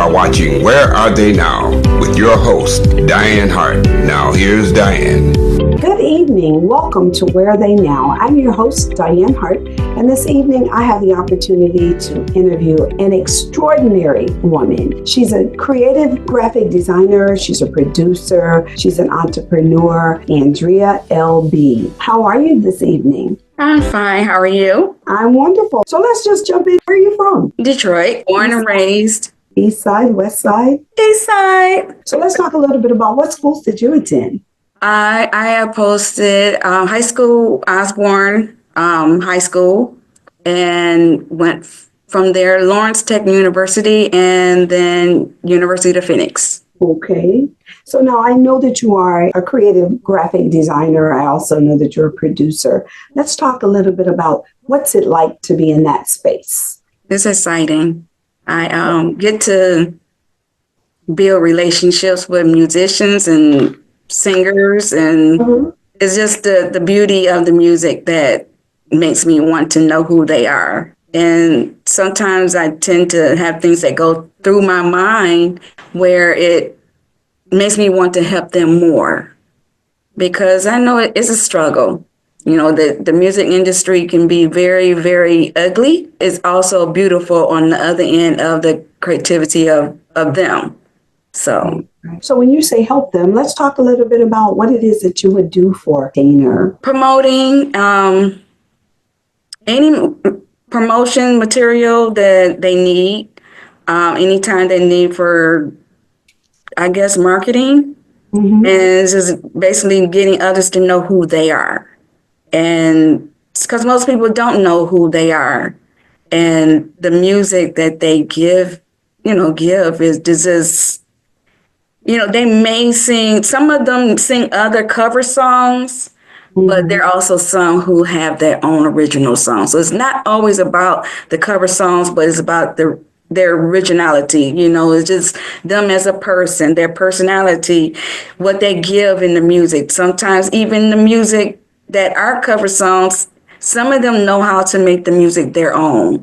are watching Where Are They Now with your host, Dianne Hart. Now here's Dianne. Good evening. Welcome to Where Are They Now? I'm your host, Dianne Hart, and this evening I have the opportunity to interview an extraordinary woman. She's a creative graphic designer, she's a producer, she's an entrepreneur, Andrea LB. How are you this evening? I'm fine. How are you? I'm wonderful. So let's just jump in. Where are you from? Detroit, born and raised. East side, west side? East side. So let's talk a little bit about what schools did you attend? I have posted high school, Osborne High School, and went from there, Lawrence Tech University, and then University of Phoenix. Okay. So now I know that you are a creative graphic designer. I also know that you're a producer. Let's talk a little bit about what's it like to be in that space. It's exciting. I get to build relationships with musicians and singers, and it's just the beauty of the music that makes me want to know who they are. And sometimes I tend to have things that go through my mind where it makes me want to help them more, because I know it's a struggle. You know, the music industry can be very, very ugly. It's also beautiful on the other end of the creativity of them. So when you say help them, let's talk a little bit about what it is that you would do for Dana. Promoting any promotion material that they need, anytime they need for, I guess, marketing, and it's just basically getting others to know who they are. And because most people don't know who they are, and the music that they give is just, they may sing, some of them sing other cover songs, but there are also some who have their own original songs. So it's not always about the cover songs, but it's about their originality. It's just them as a person, their personality, what they give in the music. Sometimes even the music that are cover songs, some of them know how to make the music their own.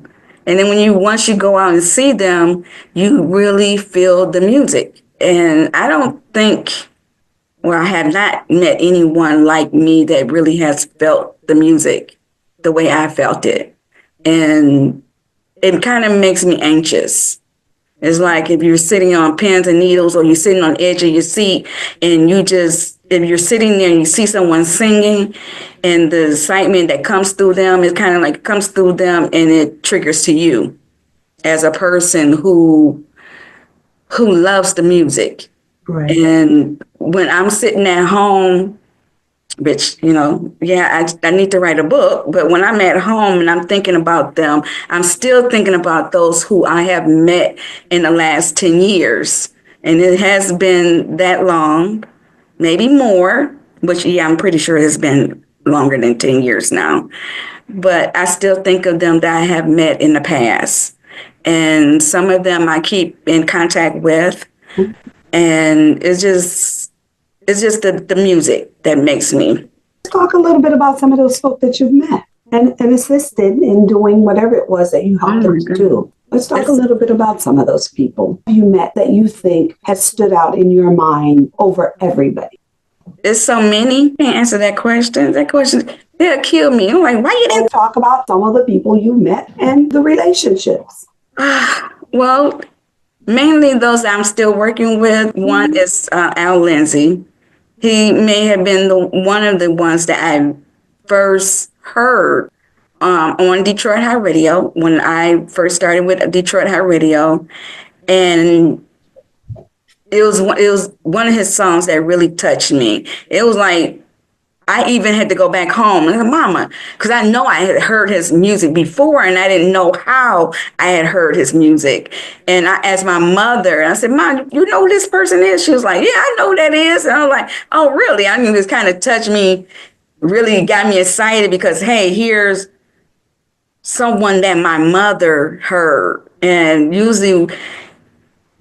And then once you go out and see them, you really feel the music. And I have not met anyone like me that really has felt the music the way I felt it. And it kind of makes me anxious. It's like if you're sitting on pins and needles, or you're sitting on the edge of your seat, and if you're sitting there and you see someone singing, and the excitement that comes through them, it kind of like comes through them, and it triggers to you as a person who loves the music. Right. And when I'm sitting at home, which, I need to write a book, but when I'm at home and I'm thinking about them, I'm still thinking about those who I have met in the last 10 years. And it has been that long, maybe more, which, I'm pretty sure it has been longer than 10 years now. But I still think of them that I have met in the past. And some of them I keep in contact with. And it's just the music that makes me. Let's talk a little bit about some of those folk that you've met and assisted in doing whatever it was that you helped them to do. Let's talk a little bit about some of those people you met that you think has stood out in your mind over everybody. There's so many. Can't answer that question. They'll kill me. I'm like, why you didn't talk about some of the people you met and the relationships? Well, mainly those I'm still working with. One is Al Lindsay. He may have been one of the ones that I first heard on Detroit High Radio when I first started with Detroit High Radio, and it was one of his songs that really touched me. It was like I even had to go back home and say, Mama, because I know I had heard his music before, and I didn't know how I had heard his music. And I asked my mother, I said, Mom, you know who this person is? She was like, yeah, I know who that is. And I was like, oh, really? I mean, this kind of touched me, really got me excited, because, hey, here's someone that my mother heard. And usually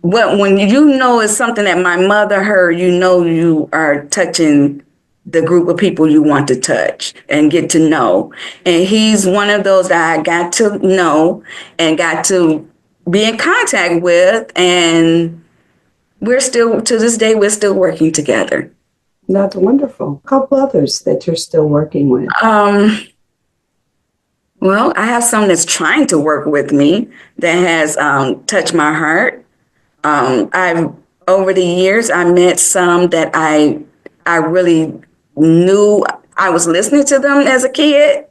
when you know it's something that my mother heard, you are touching the group of people you want to touch and get to know. And he's one of those that I got to know and got to be in contact with, and we're still, to this day, we're still working together. That's wonderful. A couple others that you're still working with. Well, I have some that's trying to work with me that has touched my heart. I've over the years, I met some that I really knew. I was listening to them as a kid,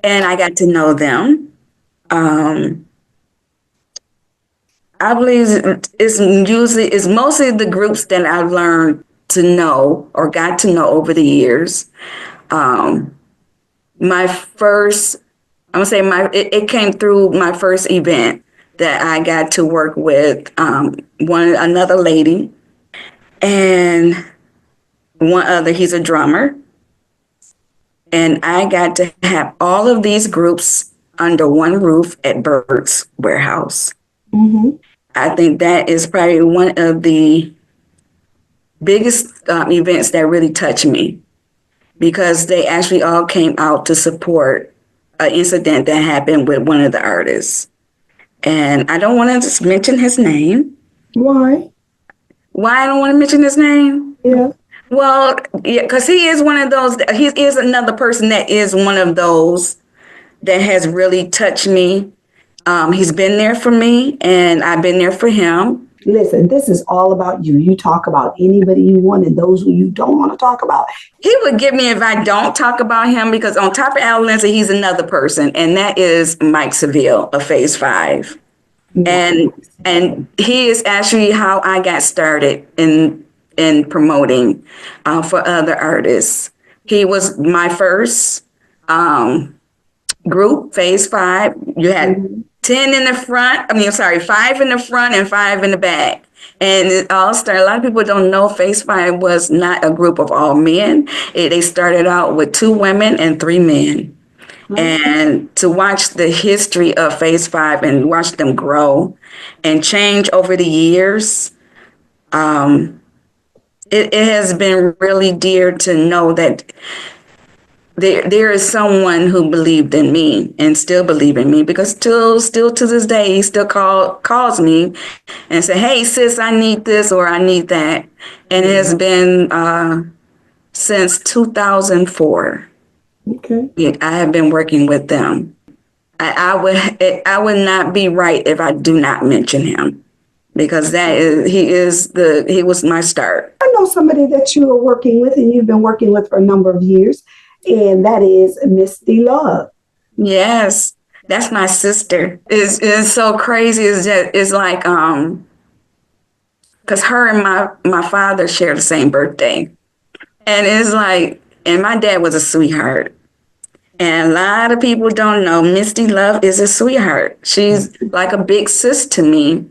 and I got to know them. I believe it's mostly the groups that I've learned to know or got to know over the years. My first, I'm gonna say it came through my first event that I got to work with another lady and one other. He's a drummer, and I got to have all of these groups under one roof at Bird's Warehouse. Mm-hmm. I think that is probably one of the biggest events that really touched me, because they actually all came out to support an incident that happened with one of the artists. And I don't want to just mention his name. Why? Why I don't want to mention his name? Yeah. Well, yeah, because he is one of those, he is another person that is one of those that has really touched me. He's been there for me, and I've been there for him. Listen, this is all about you. You talk about anybody you want and those who you don't want to talk about. He would get me if I don't talk about him, because on top of Al Lindsay, he's another person, and that is Mike Seville of Phase 5. And he is actually how I got started in promoting for other artists. He was my first group, Phase 5. You had 10 in the front. 5 in the front and 5 in the back. And it all started, a lot of people don't know Phase 5 was not a group of all men. They started out with 2 women and 3 men. And to watch the history of Phase 5 and watch them grow and change over the years, it has been really dear to know that there is someone who believed in me and still believe in me, because still to this day, he still calls me and say, "Hey, sis, I need this or I need that." And it has been since 2004. Okay. I have been working with them. I would not be right if I do not mention him, because he was my start. I know somebody that you are working with and you've been working with for a number of years, and that is Misty Love. Yes, that's my sister. It's so crazy. It's like because her and my father share the same birthday, and it's like, and my dad was a sweetheart. And a lot of people don't know Misty Love is a sweetheart. She's like a big sis to me.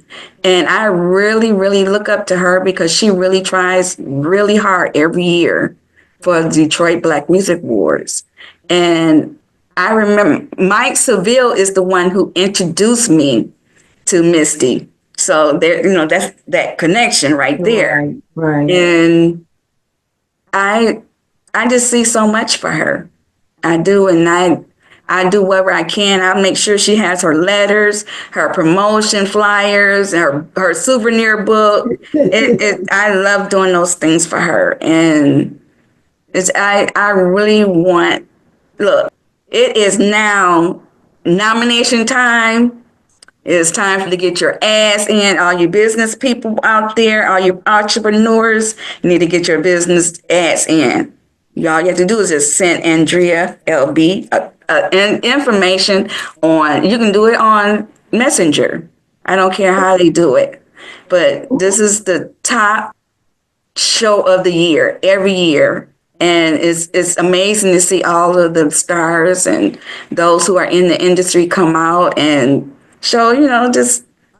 And I really, really look up to her, because she really tries really hard every year for the Detroit Black Music Awards. And I remember Mike Seville is the one who introduced me to Misty. So there, that's that connection right there. Right. And I just see so much for her. I do, and I do whatever I can. I make sure she has her letters, her promotion flyers, her souvenir book. I love doing those things for her, and I really want. Look, it is now nomination time. It's time for you to get your ass in. All you business people out there, all you entrepreneurs, you need to get your business ass in. All you have to do is just send Andrea LB information on, you can do it on Messenger. I don't care how they do it. But this is the top show of the year, every year. And it's amazing to see all of the stars and those who are in the industry come out and show,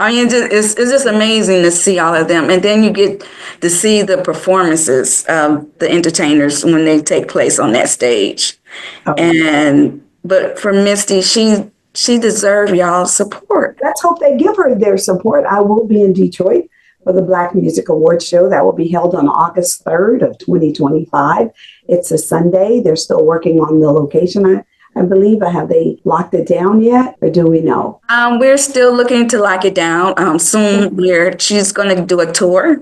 it's just amazing to see all of them. And then you get to see the performances of the entertainers when they take place on that stage. Oh. But for Misty, she deserves y'all's support. Let's hope they give her their support. I will be in Detroit for the Black Music Awards show that will be held on August 3rd of 2025. It's a Sunday. They're still working on the location. I believe. Have they locked it down yet, or do we know? We're still looking to lock it down. Soon she's going to do a tour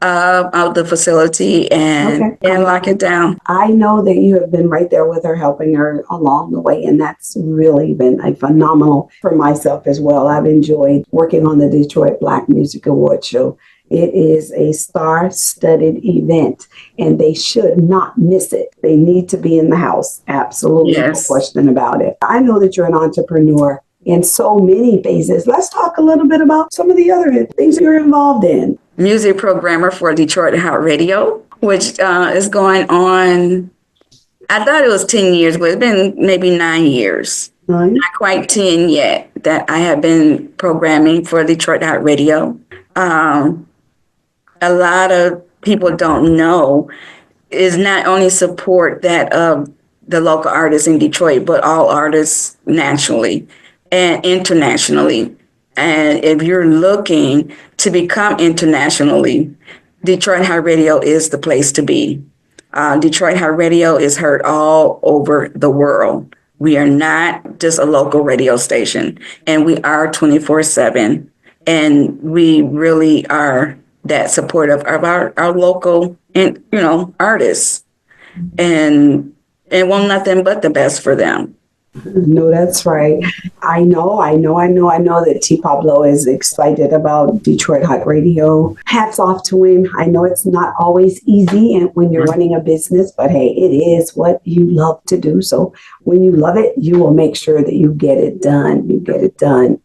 of the facility and Okay. lock it down. I know that you have been right there with her, helping her along the way, and that's really been a phenomenal for myself as well. I've enjoyed working on the Detroit Black Music Award show. It is a star-studded event, and they should not miss it. They need to be in the house. Absolutely, no Yes. question about it. I know that you're an entrepreneur in so many phases. Let's talk a little bit about some of the other things you're involved in. Music programmer for Detroit Hart Radio, which is going on, I thought it was 10 years, but it's been maybe 9 years. Right. Not quite 10 yet that I have been programming for Detroit Hart Radio. A lot of people don't know is not only support that of the local artists in Detroit, but all artists nationally and internationally. And if you're looking to become internationally, Detroit High Radio is the place to be. Detroit High Radio is heard all over the world. We are not just a local radio station, and we are 24/7. And we really are that supportive of our local and artists, and want nothing but the best for them. No, that's right. I know that T. Pablo is excited about Detroit Hot Radio. Hats off to him. I know it's not always easy and when you're running a business, but hey, it is what you love to do. So when you love it, you will make sure that you get it done. You get it done.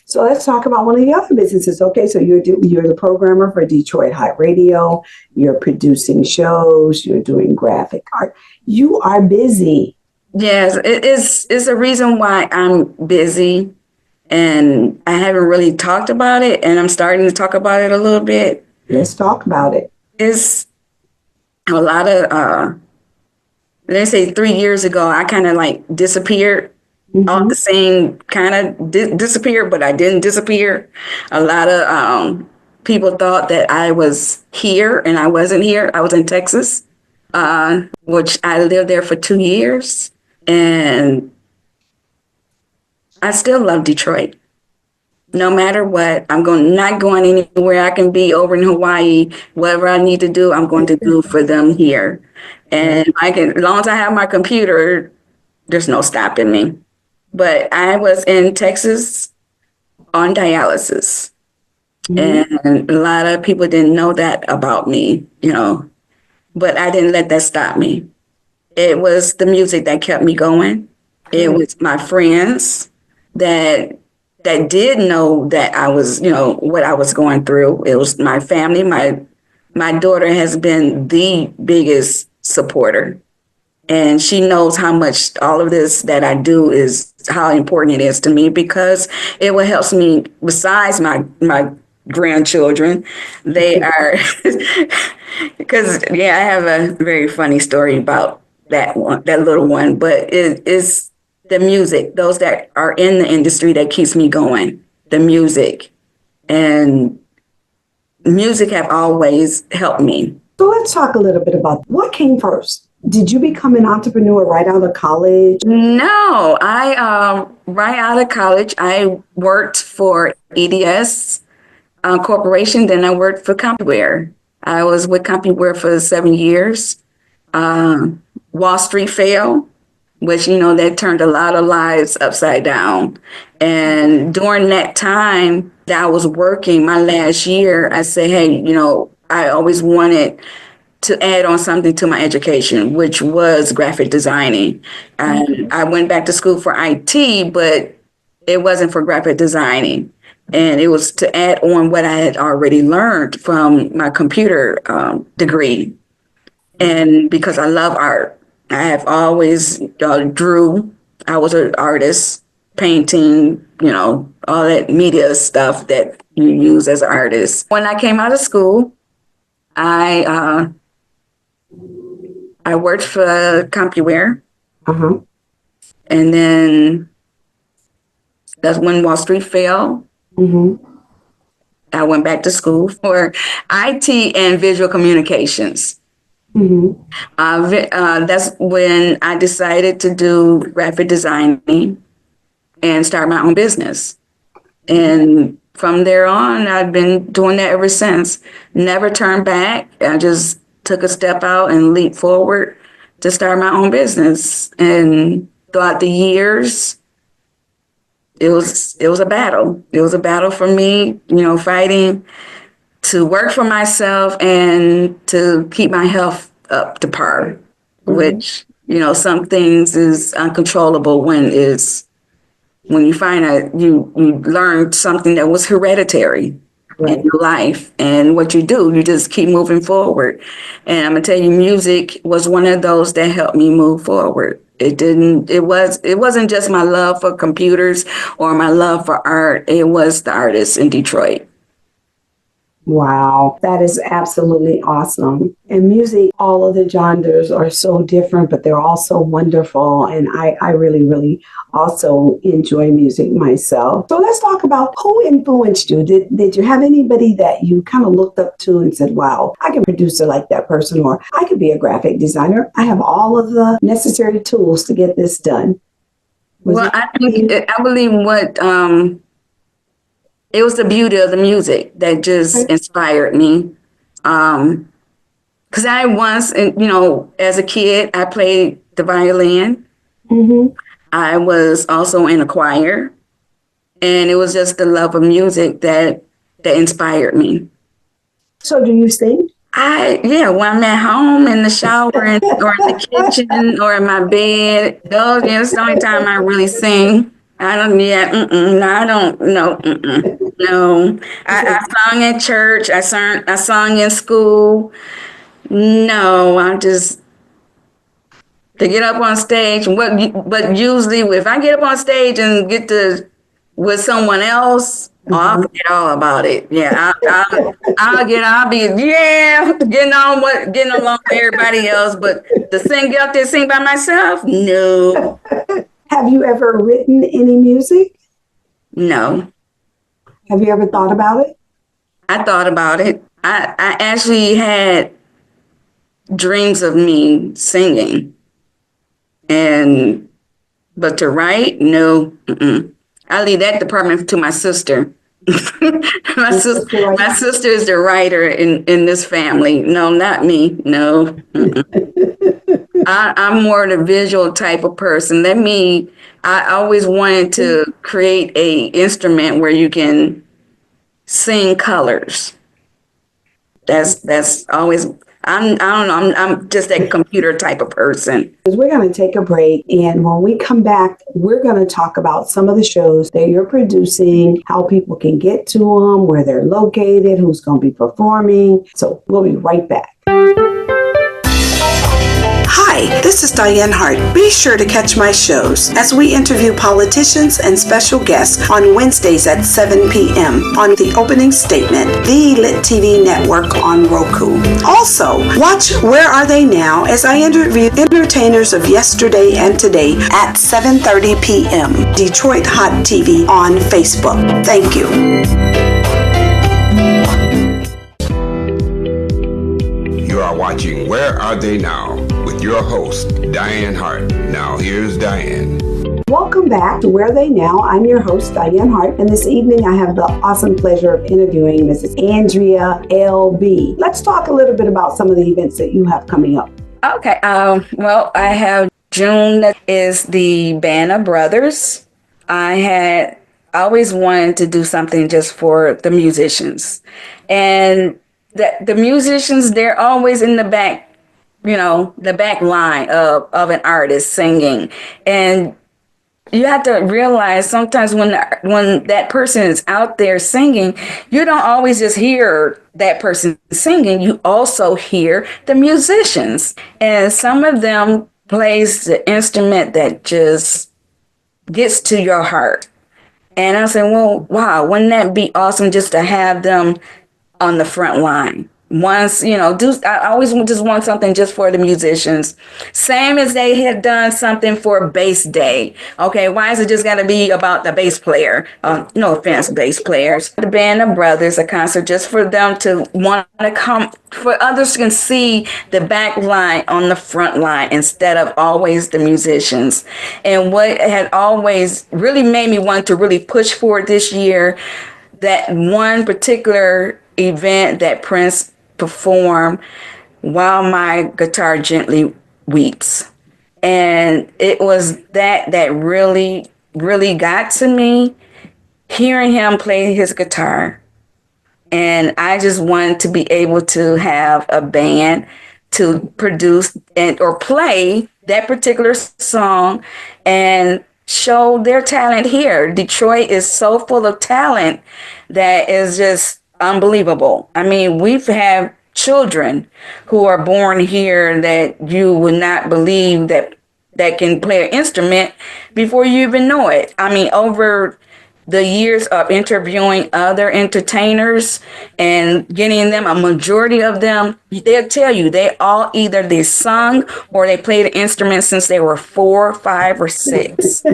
So let's talk about one of the other businesses. Okay, so you're the programmer for Detroit Hot Radio. You're producing shows. You're doing graphic art. You are busy. Yes, it's a reason why I'm busy, and I haven't really talked about it, and I'm starting to talk about it a little bit. Let's talk about it. It's a lot of, let's say 3 years ago, I kind of like disappeared. All the same kind of disappeared, but I didn't disappear. A lot of people thought that I was here, and I wasn't here. I was in Texas, which I lived there for 2 years. And I still love Detroit. No matter what, not going anywhere. I can be over in Hawaii. Whatever I need to do, I'm going to do for them here. And as long as I have my computer, there's no stopping me. But I was in Texas on dialysis. And a lot of people didn't know that about me, but I didn't let that stop me. It was the music that kept me going. It was my friends that did know that I was, what I was going through. It was my family. My daughter has been the biggest supporter. And she knows how much all of this that I do is how important it is to me, because it will help me besides my grandchildren. They are, because I have a very funny story about that little one, but it is the music, those that are in the industry that keeps me going, the music. And music have always helped me. So let's talk a little bit about what came first. Did you become an entrepreneur right out of college? No, I right out of college, I worked for EDS Corporation. Then I worked for CompuWare. I was with CompuWare for 7 years. Wall Street fell, which, that turned a lot of lives upside down. And during that time that I was working, my last year, I said, hey, I always wanted to add on something to my education, which was graphic designing. And I went back to school for IT, but it wasn't for graphic designing. And it was to add on what I had already learned from my computer degree. And because I love art, I have always drew. I was an artist, painting, all that media stuff that you use as an artist. When I came out of school, I worked for CompuWare. And then that's when Wall Street fell. I went back to school for IT and visual communications. Mm-hmm. That's when I decided to do graphic designing and start my own business. And from there on, I've been doing that ever since. Never turned back. I just took a step out and leaped forward to start my own business. And throughout the years, it was a battle. It was a battle for me, fighting to work for myself and to keep my health up to par, Mm-hmm. which, some things is uncontrollable when you find out you learned something that was hereditary in Right. your life. And what you just keep moving forward. And I'm gonna tell you, music was one of those that helped me move forward. It wasn't just my love for computers or my love for art. It was the artists in Detroit. Wow, that is absolutely awesome. And music, all of the genres are so different, but they're all so wonderful. And I really, really also enjoy music myself. So let's talk about who influenced you. Did you have anybody that you kind of looked up to and said, wow, I can produce it like that person, or I could be a graphic designer. I have all of the necessary tools to get this done. Was Well, that I believe it was the beauty of the music that just inspired me. Because I once, as a kid, I played the violin. mm-hmm. I was also in a choir, and it was just the love of music that inspired me. So do you sing? Yeah, when I'm at home in the shower or in the kitchen or in my bed, that's the only time I really sing. I don't, yeah, no, I don't, no, no. I sung at church. I sung in school. No, I just to get up on stage. But usually, if I get up on stage and get to with someone else, I'll Mhm. forget all about it. Yeah, I'll be getting along with everybody else. But to sing get up there sing by myself, no, Have you ever written any music? no. Have you ever thought about it? I thought about it. I actually had dreams of me singing, and but to write, no. Mm-mm. I leave that department to my sister. my sister, my sister is the writer in this family. No, not me. No, I'm more the visual type of person. I always wanted to create a instrument where you can sing colors. That's always. I don't know. I'm just that computer type of person. We're going to take a break. And when we come back, we're going to talk about some of the shows that you're producing, how people can get to them, where they're located, who's going to be performing. So we'll be right back. Hi, this is Dianne Hart. Be sure to catch my shows as we interview politicians and special guests on Wednesdays at 7 p.m. on The Opening Statement, the Lit TV network on Roku. Also, watch Where Are They Now as I interview entertainers of yesterday and today at 7:30 p.m. Detroit Hot TV on Facebook. Thank you. You are watching Where Are They Now with your host, Dianne Hart. Now here's Dianne. Welcome back to Where Are They Now? I'm your host, Dianne Hart, and this evening I have the awesome pleasure of interviewing Mrs. Andrea LB. Let's talk a little bit about some of the events that you have coming up. Okay. Well, I have June that is the Band of Brothers. I had always wanted to do something just for the musicians, and the musicians, they're always in the back, the back line of an artist singing. And you have to realize sometimes when that person is out there singing, you don't always just hear that person singing. You also hear the musicians, and some of them plays the instrument that just gets to your heart. And I said, well, wow, wouldn't that be awesome just to have them on the front line? once, I always just want something just for the musicians. Same as they had done something for bass day. Okay, why is it just got to be about the bass player? No offense, bass players. The band of brothers, a concert just for them to want to come, for others can see the back line on the front line instead of always the musicians. And what had always really made me want to really push forward this year, that one particular event that Prince performed, While My Guitar Gently Weeps. And it was that really, really got to me, hearing him play his guitar. And I just wanted to be able to have a band to produce and or play that particular song and show their talent here. Detroit is so full of talent that is just unbelievable. I mean, we've had children who are born here that you would not believe that can play an instrument before you even know it. I mean, over the years of interviewing other entertainers and getting them, a majority of them, they'll tell you they all either they sung or they played an instrument since they were 4, 5, or 6.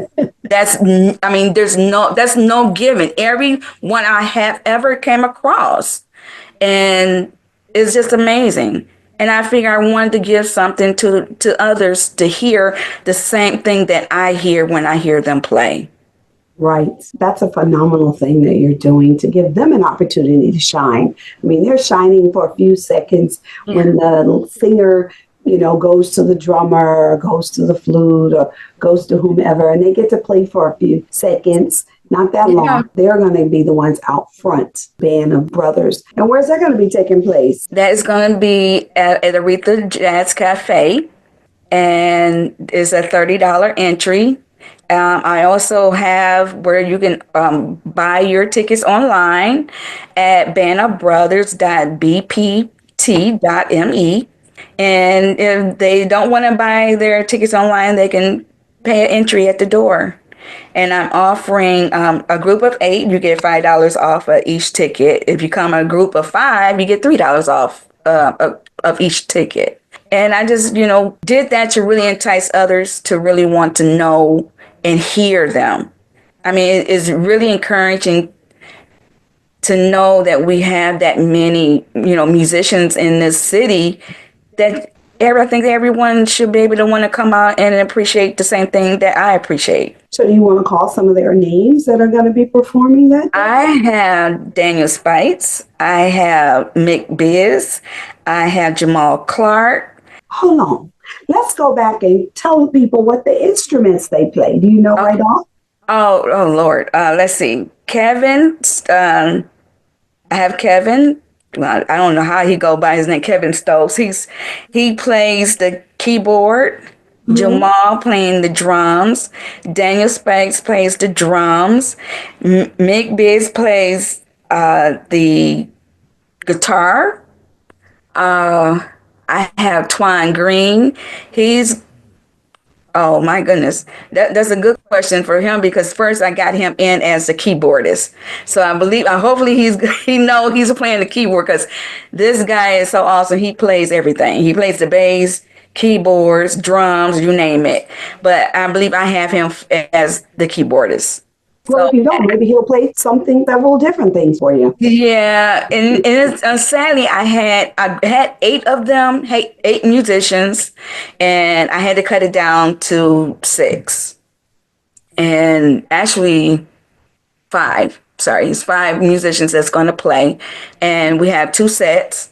That's no given. Every one I have ever came across, and it's just amazing. And I figure I wanted to give something to others to hear the same thing that I hear when I hear them play. Right. That's a phenomenal thing that you're doing to give them an opportunity to shine. I mean, they're shining for a few seconds when the singer, goes to the drummer or goes to the flute or goes to whomever, and they get to play for a few seconds. Not that long. They're going to be the ones out front, band of brothers. And where's that going to be taking place? That is going to be at Aretha Jazz Cafe, and it's a $30 entry. I also have where you can buy your tickets online at bandofbrothers.bpt.me. And if they don't want to buy their tickets online, they can pay an entry at the door. And I'm offering a group of 8, you get $5 off of each ticket. If you come a group of 5, you get $3 off of each ticket. And I just, did that to really entice others to really want to know and hear them. I mean, it's really encouraging to know that we have that many, musicians in this city that I think everyone should be able to want to come out and appreciate the same thing that I appreciate. So do you want to call some of their names that are going to be performing that? I have Daniel Spites. I have Mick Biz. I have Jamal Clark. Hold on. Let's go back and tell people what the instruments they play. Do you know right off? Oh, Lord. Let's see. Kevin. I have Kevin. Well, I don't know how he go by his name. Kevin Stokes. He plays the keyboard. Mm-hmm. Jamal playing the drums. Daniel Spikes plays the drums. Mick Biz plays the guitar. I have Twine Green. Oh my goodness. That's a good question for him because first I got him in as the keyboardist. So hopefully he's playing the keyboard because this guy is so awesome. He plays everything. He plays the bass, keyboards, drums, you name it. But I believe I have him as the keyboardist. Well, if you don't, maybe he'll play several different things for you. Yeah, and it's, sadly, I had 8 of them, 8 musicians, and I had to cut it down to 6. And actually, 5. Sorry, it's 5 musicians that's going to play, and we have 2 sets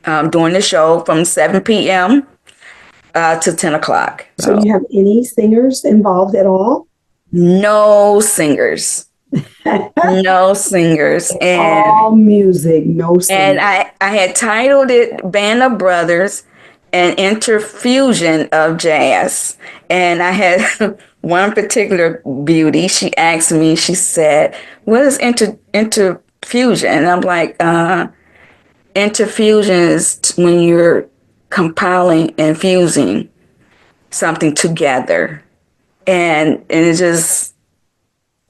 during the show from 7 p.m. To 10 o'clock. So do you have any singers involved at all? No singers. No singers. And all music, no singers. And I had titled it Band of Brothers, an interfusion of jazz. And I had one particular beauty. She asked me, she said, what is interfusion? And I'm like, interfusion is when you're compiling and fusing something together. And it just,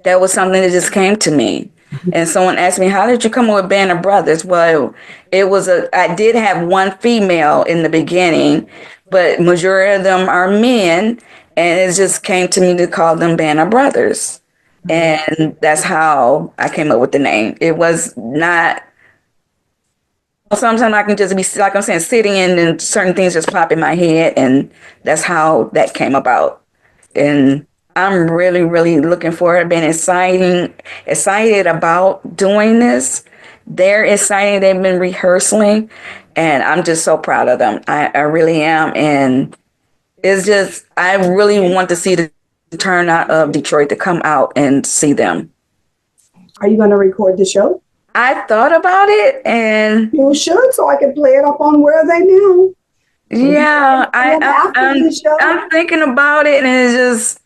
that was something that just came to me. And someone asked me, how did you come up with Band of Brothers? Well, I did have one female in the beginning, but majority of them are men. And it just came to me to call them Band of Brothers. And that's how I came up with the name. It was not, sometimes I can just be, like I'm saying, sitting and certain things just pop in my head. And that's how that came about. And I'm really, really looking forward. Been excited about doing this. They're excited. They've been rehearsing, and I'm just so proud of them. I really am. And it's just, I really want to see the turnout of Detroit to come out and see them. Are you going to record the show? I thought about it, and you should, so I can play it up on Where Are They Now. Yeah, I'm thinking about it, and it's just,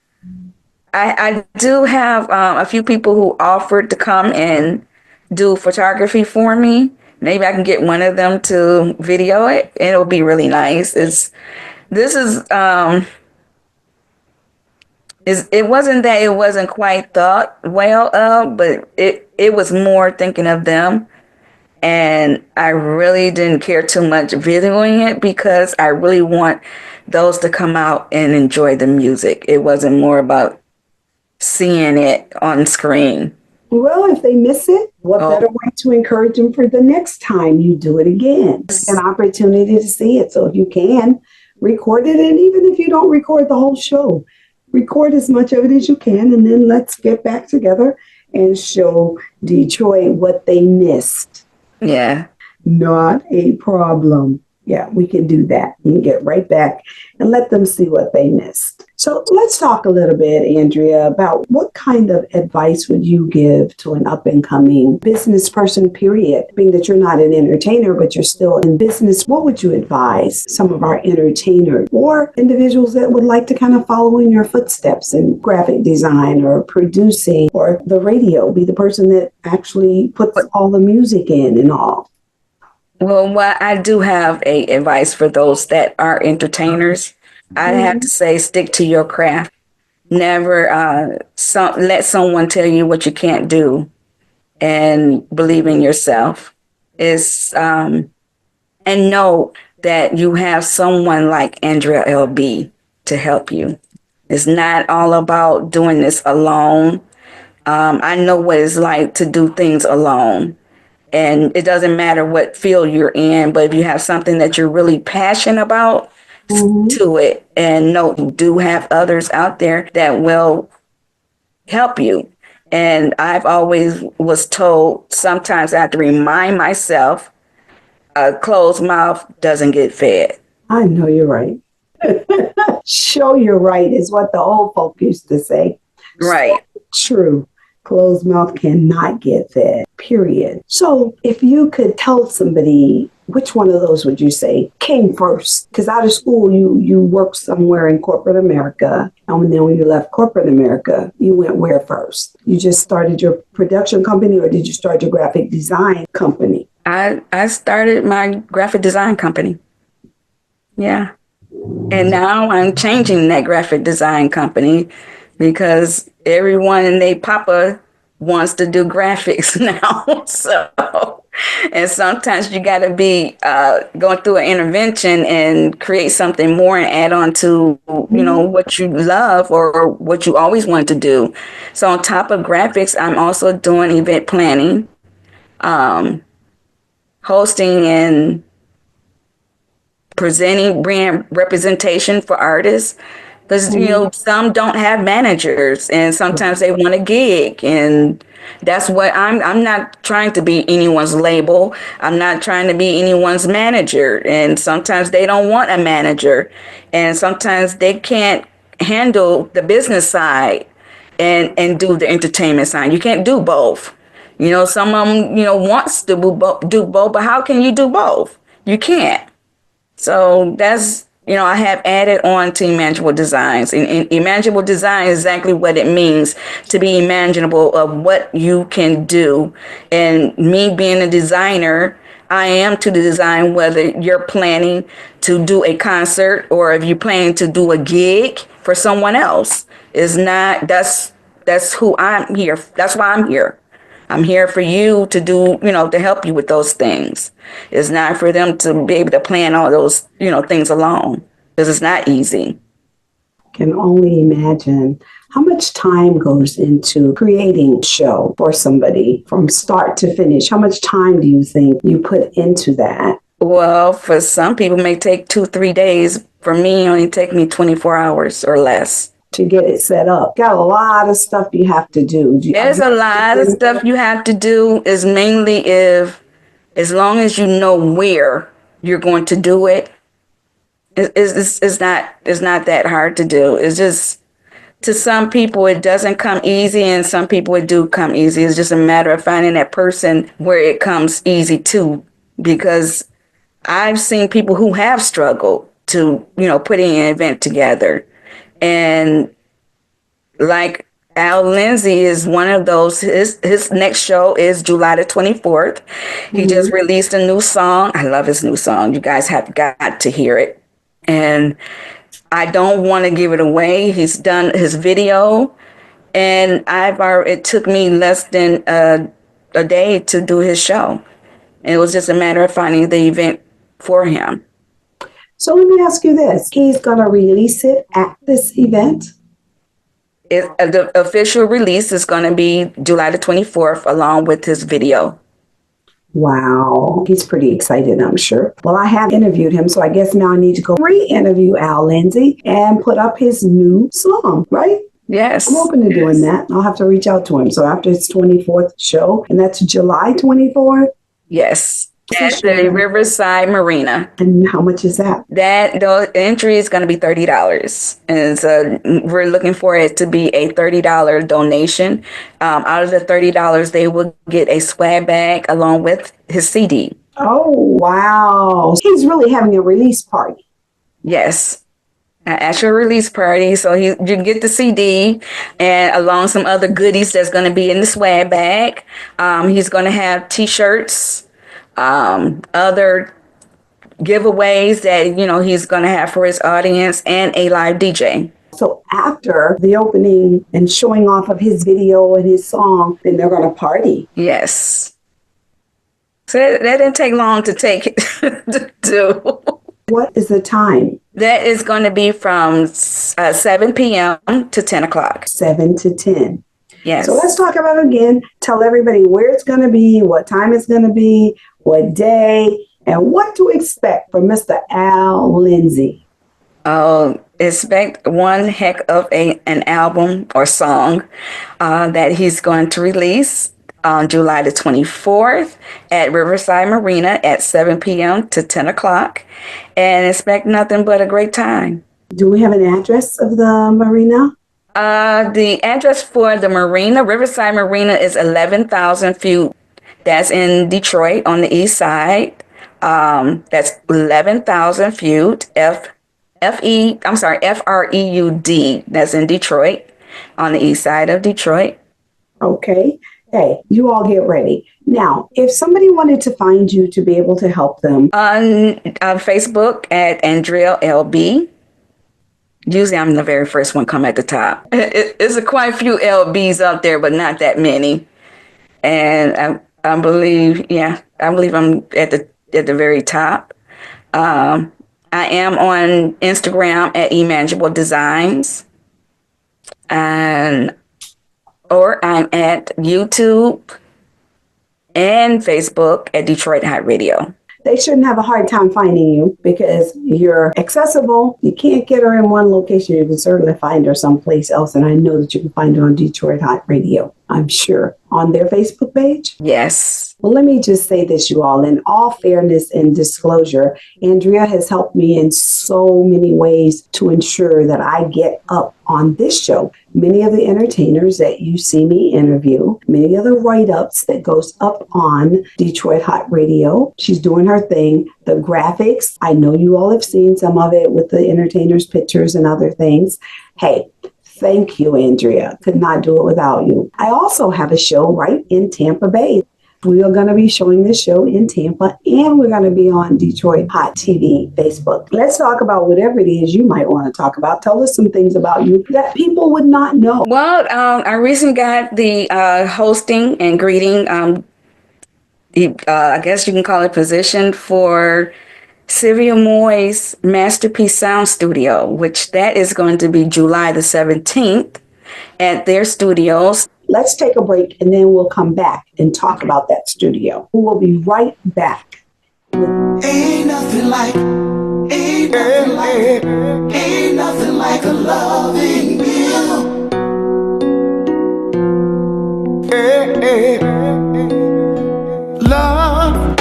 I do have a few people who offered to come and do photography for me. Maybe I can get one of them to video it, and it'll be really nice. It wasn't that it wasn't quite thought well of, but it was more thinking of them. And I really didn't care too much videoing it because I really want those to come out and enjoy the music. It wasn't more about seeing it on screen. Well, if they miss it, what better way to encourage them for the next time you do it again? It's an opportunity to see it. So if you can, record it. And even if you don't record the whole show, record as much of it as you can. And then let's get back together and show Detroit what they missed. Yeah. Not a problem. Yeah, we can do that. We can get right back and let them see what they missed. So let's talk a little bit, Andrea, about what kind of advice would you give to an up-and-coming business person, period? Being that you're not an entertainer, but you're still in business, what would you advise some of our entertainers or individuals that would like to kind of follow in your footsteps in graphic design or producing or the radio, be the person that actually puts all the music in and all? Well, I do have a advice for those that are entertainers. I have to say, stick to your craft. Never let someone tell you what you can't do, and believe in yourself. And know that you have someone like Andrea LB to help you. It's not all about doing this alone. I know what it's like to do things alone. And it doesn't matter what field you're in, but if you have something that you're really passionate about, to it. And know you do have others out there that will help you. And I've always was told sometimes I have to remind myself, a closed mouth doesn't get fed. I know you're right. Show you're right is what the old folk used to say. Right. So true. Closed mouth cannot get fed, period. So if you could tell somebody, which one of those would you say came first? Because out of school, you worked somewhere in corporate America. And then when you left corporate America, you went where first? You just started your production company, or did you start your graphic design company? I started my graphic design company. Yeah. And now I'm changing that graphic design company because everyone and their papa wants to do graphics now. So, and sometimes you got to be going through an intervention and create something more and add on to, what you love or what you always wanted to do. So on top of graphics, I'm also doing event planning, hosting and presenting brand representation for artists. Because, some don't have managers and sometimes they want a gig. And that's what I'm not trying to be anyone's label. I'm not trying to be anyone's manager. And sometimes they don't want a manager. And sometimes they can't handle the business side and do the entertainment side. You can't do both. Some of them, wants to do both, but how can you do both? You can't. So that's, I have added on to imaginable designs. And imaginable design is exactly what it means to be imaginable of what you can do. And me being a designer, I am to the design whether you're planning to do a concert or if you're planning to do a gig for someone else. That's who I'm here. That's why I'm here. I'm here for you to do, to help you with those things. It's not for them to be able to plan all those, things alone, because it's not easy. Can only imagine how much time goes into creating a show for somebody from start to finish. How much time do you think you put into that? Well, for some people, it may take 2-3 days. For me, it only take me 24 hours or less. To get it set up. Got a lot of stuff you have to do. There's a lot of stuff you have to do. Is mainly as long as you know where you're going to do it, it's not that hard to do. It's just, to some people it doesn't come easy, and some people it do come easy. It's just a matter of finding that person where it comes easy to, because I've seen people who have struggled to, putting an event together. And like Al Lindsay is one of those. His next show is July the 24th. He just released a new song. I love his new song. You guys have got to hear it. And I don't want to give it away. He's done his video, and it took me less than a day to do his show. And it was just a matter of finding the event for him. So let me ask you this. He's going to release it at this event? The official release is going to be July the 24th, along with his video. Wow. He's pretty excited, I'm sure. Well, I have interviewed him, so I guess now I need to go re-interview Al Lindsay and put up his new song, right? Yes. I'm open to doing that. I'll have to reach out to him. So after his 24th show, and that's July 24th? Yes. At the Riverside Marina. And how much is that? The entry is going to be $30. And so we're looking for it to be a $30 donation. Out of the $30, they will get a swag bag along with his CD. Oh, wow. He's really having a release party. Yes. An actual release party. So you get the CD and along some other goodies that's going to be in the swag bag. He's going to have T-shirts, other giveaways that he's going to have for his audience, and a live DJ. So after the opening and showing off of his video and his song, then they're going to party. Yes. So that didn't take long to take it to do. What is the time? That is going to be from 7 p.m. to 10 o'clock. 7 to 10. Yes. So let's talk about it again. Tell everybody where it's going to be, what time it's going to be, what day, and what to expect from Mr. Al Lindsay. Expect one heck of an album or song that he's going to release on July the 24th at Riverside Marina at 7 p.m. to 10 o'clock. And expect nothing but a great time. Do we have an address of the marina? The address for the marina, Riverside Marina, is 11,000 feet. That's in Detroit on the east side. That's 11,000 feet. FREUD. That's in Detroit on the east side of Detroit. Okay. Hey, you all get ready. Now, if somebody wanted to find you to be able to help them. On Facebook at Andrea LB. Usually I'm the very first one come at the top. It's quite a few LBs out there, but not that many. And I believe I'm at the very top. I am on Instagram at Imaginable Designs. Or I'm at YouTube and Facebook at Detroit Hot Radio. They shouldn't have a hard time finding you because you're accessible. You can't get her in one location. You can certainly find her someplace else. And I know that you can find her on Detroit Hot Radio, I'm sure. On their Facebook page? Yes. Well, let me just say this, you all. In all fairness and disclosure, Andrea has helped me in so many ways to ensure that I get up on this show. Many of the entertainers that you see me interview, many of the write-ups that goes up on Detroit Hot Radio. She's doing her thing. The graphics, I know you all have seen some of it with the entertainers' pictures and other things. Hey, thank you, Andrea. Could not do it without you. I also have a show right in Tampa Bay. We are going to be showing this show in Tampa, and we're going to be on Detroit Hot TV, Facebook. Let's talk about whatever it is you might want to talk about. Tell us some things about you that people would not know. Well, I recently got the hosting and greeting, I guess you can call it position for Sylvia Moy's Masterpiece Sound Studio, which that is going to be July the 17th at their studios. Let's take a break and then we'll come back and talk about that studio. We'll be right back. Ain't nothing like a loving you. Love,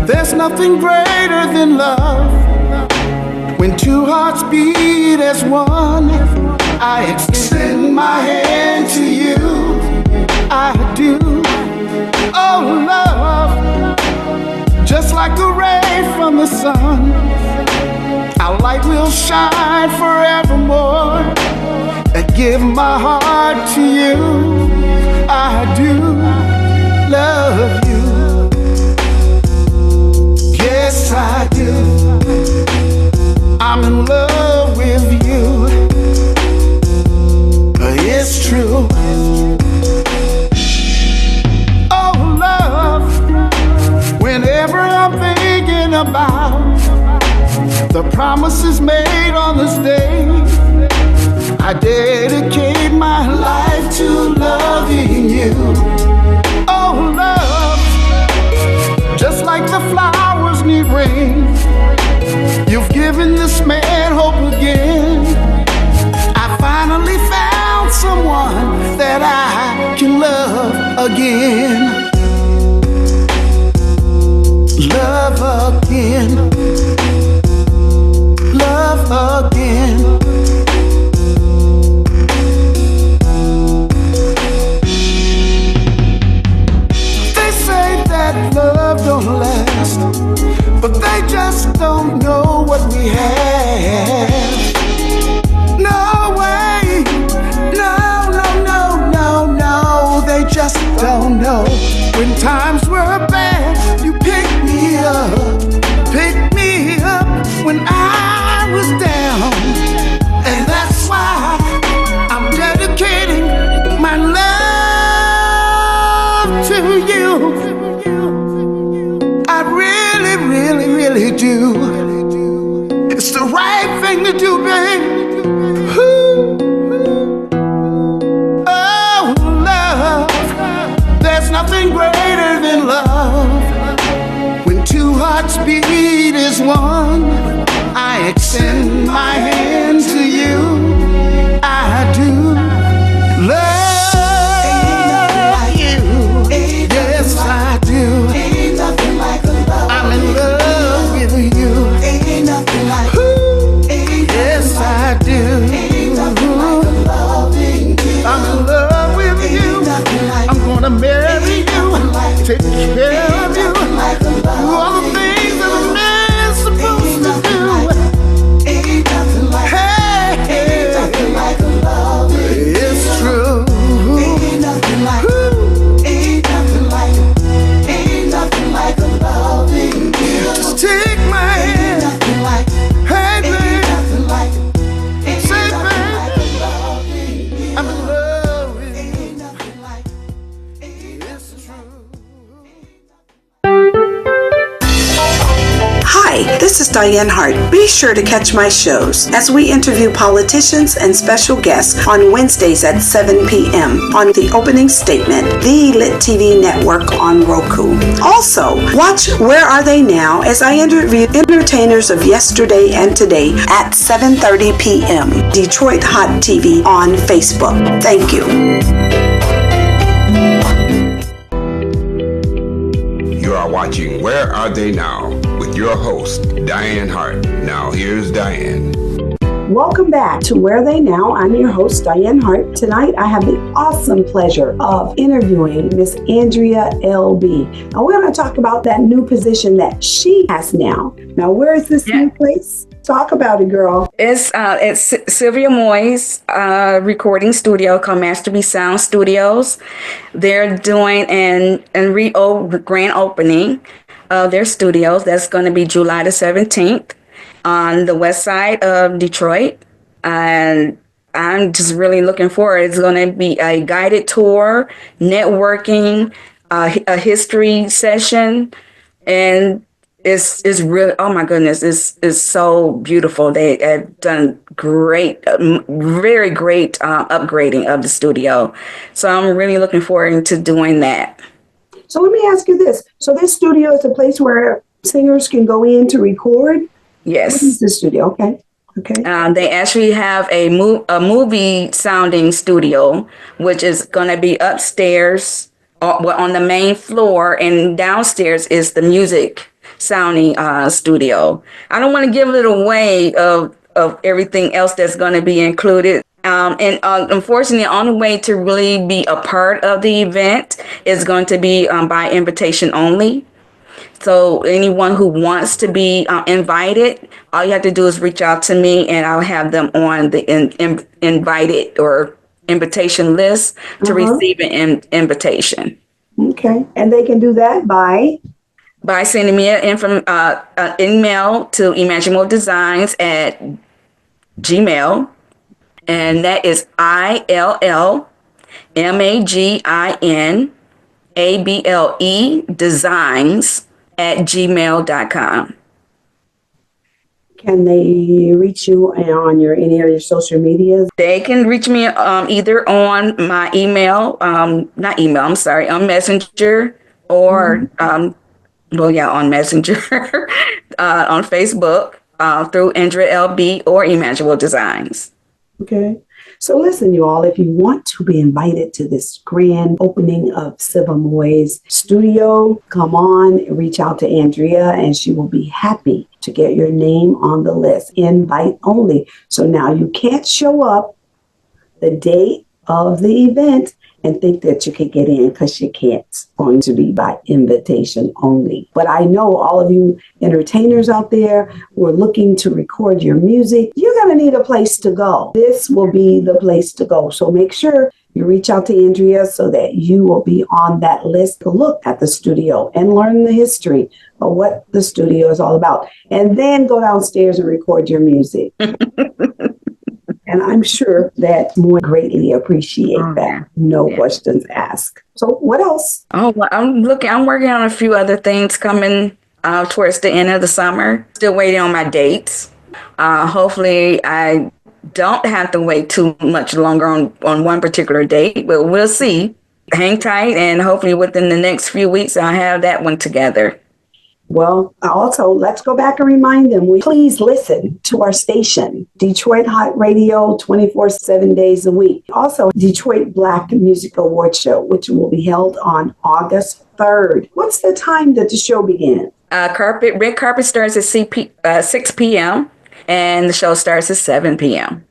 there's nothing greater than love. When two hearts beat as one, I extend my hand to you. I do. Oh, love, just like a ray from the sun, our light will shine forevermore. I give my heart to you. I do love you. Yes, I do. I'm in love with you. It's true. Oh, love, whenever I'm thinking about the promises made on this day, I dedicate my life to loving you. Oh, love, just like the flowers need rain, you've given this man hope again. I finally found someone that I can love again. Love again. Love again. They say that love don't last, but they just don't know what we have. No way, no, they just don't know. When times were bad, you picked me up when I was down. And that's why I'm dedicating my love to you. I really do. It's the right thing to do, babe. Oh, love, there's nothing greater than love. When two hearts beat as one, I extend my hand to you. I do love you. Yes, I do. Ain't nothing like a love. I'm in love with you. Ain't nothing like. Yes, I do. Ain't nothing like a loving you. I'm in love with you. I'm gonna marry you. Take care of you. Do all the things that a man's supposed to do. Ain't nothing like. Ain't nothing like a loving you. It's true. Ain't nothing like. Ain't nothing like. Ain't nothing like a loving you. Just take my hand. Ain't nothing like. Hey, babe. Ain't nothing like. Say, babe, I'm in love with you. Ain't nothing like. It's true. Hi, this is Dianne Hart. Be sure to catch my shows as we interview politicians and special guests on Wednesdays at 7 p.m. on The Opening Statement, the Lit TV network on Roku. Also, watch Where Are They Now as I interview entertainers of yesterday and today at 7:30 p.m. Detroit Hot TV on Facebook. Thank you. You are watching Where Are They Now with your host, Dianne Hart. Now here's Dianne. Welcome back to Where Are They Now? I'm your host, Dianne Hart. Tonight, I have the awesome pleasure of interviewing Miss Andrea LB. And we're going to talk about that new position that she has now Now, where is this new place? Talk about it, girl. It's Sylvia Moy's recording studio called Masterpiece Sound Studios. They're doing an grand opening of their studios. That's going to be July the 17th on the west side of Detroit. And I'm just really looking forward. It's going to be a guided tour, networking, a history session, and it's really, oh my goodness, it's so beautiful. They have done great, very great upgrading of the studio. So I'm really looking forward to doing that. So let me ask you this. So this studio is a place where singers can go in to record? Yes. What is this studio? Okay. They actually have a movie sounding studio, which is going to be upstairs on the main floor, and downstairs is the music sounding studio. I don't want to give it away of everything else that's going to be included. And unfortunately, the only way to really be a part of the event is going to be by invitation only. So anyone who wants to be invited, all you have to do is reach out to me, and I'll have them on the invited or invitation list to receive an invitation. Okay. And they can do that by sending me an email to imagineabledesigns@gmail.com. And that is ILLMAGINABLE designs@gmail.com. Can they reach you on any of your social medias? They can reach me either on my email, on Messenger, or on Messenger, on Facebook, through Andrea LB or Emmanuel Designs. Okay. So listen, you all, if you want to be invited to this grand opening of Sylvia Moy's studio, come on, reach out to Andrea, and she will be happy to get your name on the list. Invite only. So now you can't show up the day of the event and think that you can get in, because you can't. It's going to be by invitation only. But I know all of you entertainers out there who are looking to record your music, you're going to need a place to go. This will be the place to go. So make sure you reach out to Andrea so that you will be on that list to look at the studio and learn the history of what the studio is all about. And then go downstairs and record your music. And I'm sure that Moy greatly appreciate that. No questions asked. So what else? Oh, well, I'm working on a few other things coming towards the end of the summer. Still waiting on my dates. Hopefully I don't have to wait too much longer on one particular date, but we'll see. Hang tight, and hopefully within the next few weeks I'll have that one together. Well, also, let's go back and remind them, please listen to our station, Detroit Hot Radio, 7 days a week. Also, Detroit Black Music Award Show, which will be held on August 3rd. What's the time that the show begins? Red carpet starts at 6 p.m. and the show starts at 7 p.m.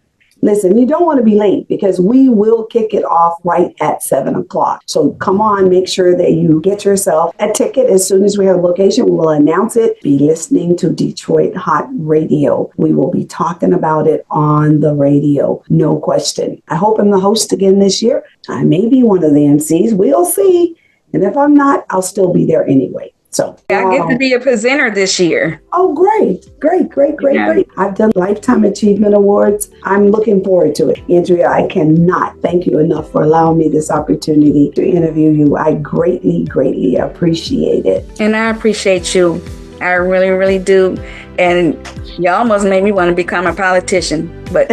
Listen, you don't want to be late, because we will kick it off right at 7 o'clock. So come on, make sure that you get yourself a ticket. As soon as we have a location, we will announce it. Be listening to Detroit Hot Radio. We will be talking about it on the radio. No question. I hope I'm the host again this year. I may be one of the MCs. We'll see. And if I'm not, I'll still be there anyway. So I get to be a presenter this year. Oh, great. I've done Lifetime Achievement Awards. I'm looking forward to it. Andrea, I cannot thank you enough for allowing me this opportunity to interview you. I greatly appreciate it. And I appreciate you. I really, really do. And you almost made me want to become a politician. But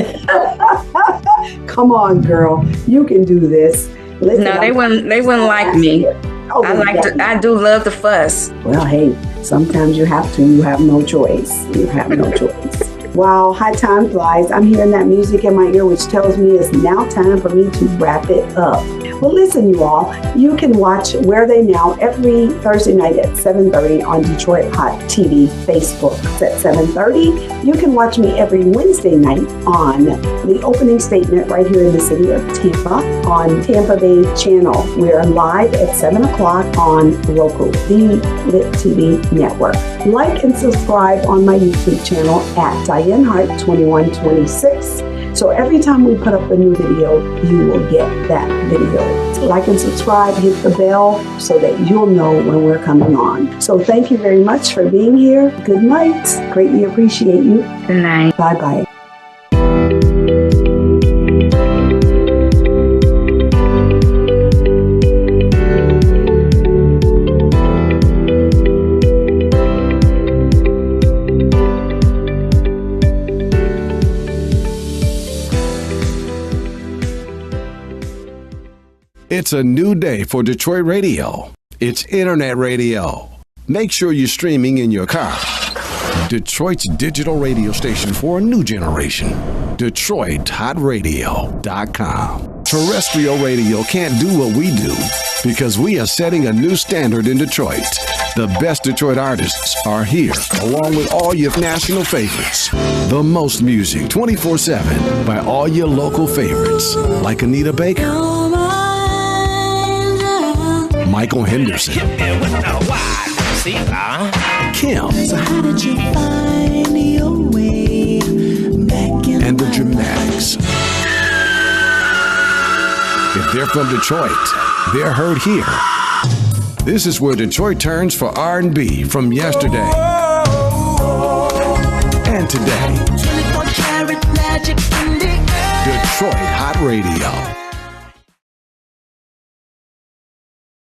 come on, girl. You can do this. Listen, no, they wouldn't like me. Oh, I do love the fuss. Well, hey, sometimes you have to. You have no choice. Wow, how time flies. I'm hearing that music in my ear, which tells me it's now time for me to wrap it up. Well, listen, you all, you can watch Where Are They Now every Thursday night at 7:30 on Detroit Hot TV Facebook. It's at 7:30. You can watch me every Wednesday night on the opening statement right here in the city of Tampa on Tampa Bay Channel. We're live at 7 o'clock on Roku, the Lit TV network. Like and subscribe on my YouTube channel at Dianne Hart 2126. So every time we put up a new video, you will get that video. Like and subscribe, hit the bell so that you'll know when we're coming on. So thank you very much for being here. Good night. Greatly appreciate you. Good night. Bye-bye. It's a new day for Detroit radio. It's internet radio. Make sure you're streaming in your car. Detroit's digital radio station for a new generation. DetroitHotRadio.com. Terrestrial radio can't do what we do because we are setting a new standard in Detroit. The best Detroit artists are here, along with all your national favorites. The most music 24/7 by all your local favorites, like Anita Baker, Michael Henderson, Kim, So how did you find your way back in and the Dramatics. If they're from Detroit, they're heard here. This is where Detroit turns for R&B from yesterday and today. 24 karat magic in the air. Detroit Hot Radio.